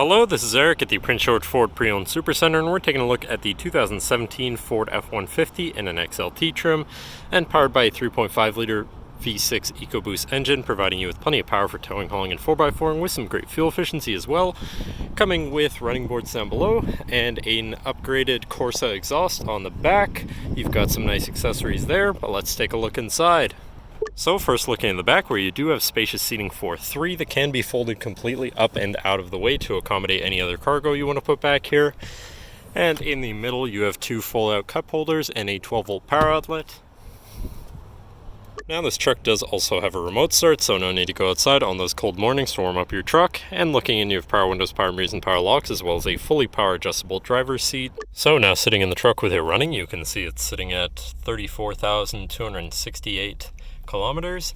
Hello, this is Eric at the Prince George Ford Pre-Owned Supercenter, and we're taking a look at the 2017 Ford F-150 in an XLT trim and powered by a 3.5-liter V6 EcoBoost engine, providing you with plenty of power for towing, hauling, and 4x4, and with some great fuel efficiency as well. Coming with running boards down below and an upgraded Corsa exhaust on the back. You've got some nice accessories there, but let's take a look inside. So first, looking in the back, where you do have spacious seating for three that can be folded completely up and out of the way to accommodate any other cargo you want to put back here. And in the middle, you have two fold-out cup holders and a 12-volt power outlet. Now this truck does also have a remote start, so no need to go outside on those cold mornings to warm up your truck. And looking in, you have power windows, power mirrors, and power locks, as well as a fully power adjustable driver's seat. So now sitting in the truck with it running, you can see it's sitting at 34,268 kilometers.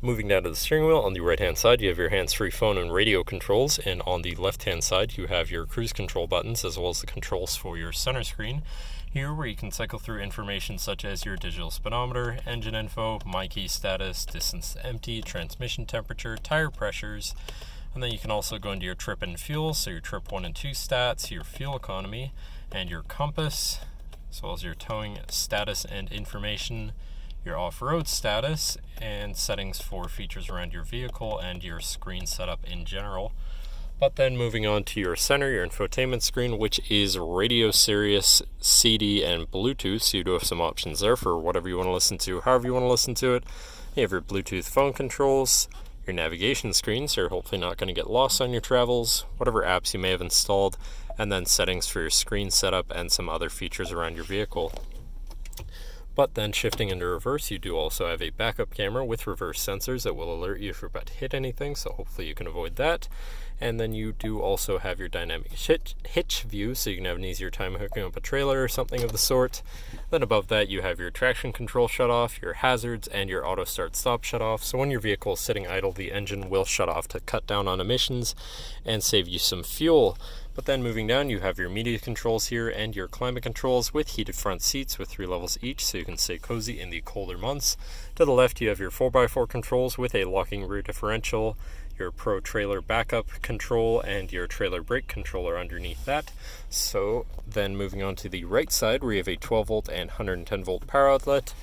Moving down to the steering wheel, on the right hand side you have your hands-free phone and radio controls, and on the left hand side you have your cruise control buttons as well as the controls for your center screen. Here, where you can cycle through information such as your digital speedometer, engine info, my key status, distance to empty, transmission temperature, tire pressures, and then you can also go into your trip and fuel, so your trip 1 and 2 stats, your fuel economy, and your compass, as well as your towing status and information, your off-road status, and settings for features around your vehicle and your screen setup in general. But then moving on to your center, your infotainment screen, which is radio, Sirius, CD, and Bluetooth. So you do have some options there for whatever you want to listen to, however you want to listen to it. You have your Bluetooth phone controls, your navigation screen, so you're hopefully not going to get lost on your travels, whatever apps you may have installed, and then settings for your screen setup and some other features around your vehicle. But then shifting into reverse, you do also have a backup camera with reverse sensors that will alert you if you're about to hit anything, so hopefully you can avoid that. And then you do also have your dynamic hitch view, so you can have an easier time hooking up a trailer or something of the sort. Then above that you have your traction control shut off, your hazards, and your auto start stop shut off. So when your vehicle is sitting idle, the engine will shut off to cut down on emissions and save you some fuel. But then moving down, you have your media controls here and your climate controls with heated front seats with 3 levels each, so you can stay cozy in the colder months. To the left, you have your 4x4 controls with a locking rear differential, your Pro trailer backup control, and your trailer brake controller underneath that. So then moving on to the right side, where you have a 12-volt and 110-volt power outlet.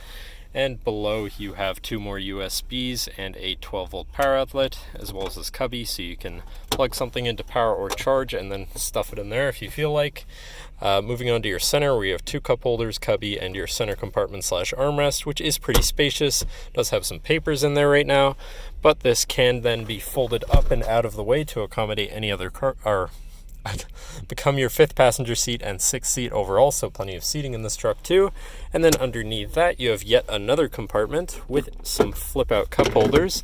And below you have 2 more USBs and a 12-volt power outlet, as well as this cubby, so you can plug something into power or charge and then stuff it in there if you feel like. Moving on to your center, where you have 2 cup holders, cubby, and your center compartment / armrest, which is pretty spacious. It does have some papers in there right now, but this can then be folded up and out of the way to accommodate any other car, or become your 5th passenger seat and 6th seat overall, so plenty of seating in this truck too. And then underneath that you have yet another compartment with some flip out cup holders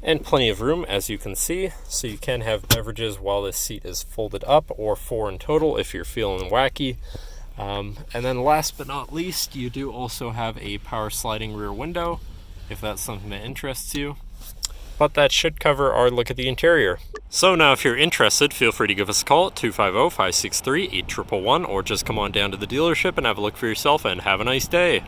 and plenty of room, as you can see, so you can have beverages while this seat is folded up, or 4 in total if you're feeling wacky. And then last but not least, you do also have a power sliding rear window if that's something that interests you. But that should cover our look at the interior. So now if you're interested, feel free to give us a call at 250-563-8111, or just come on down to the dealership and have a look for yourself, and have a nice day.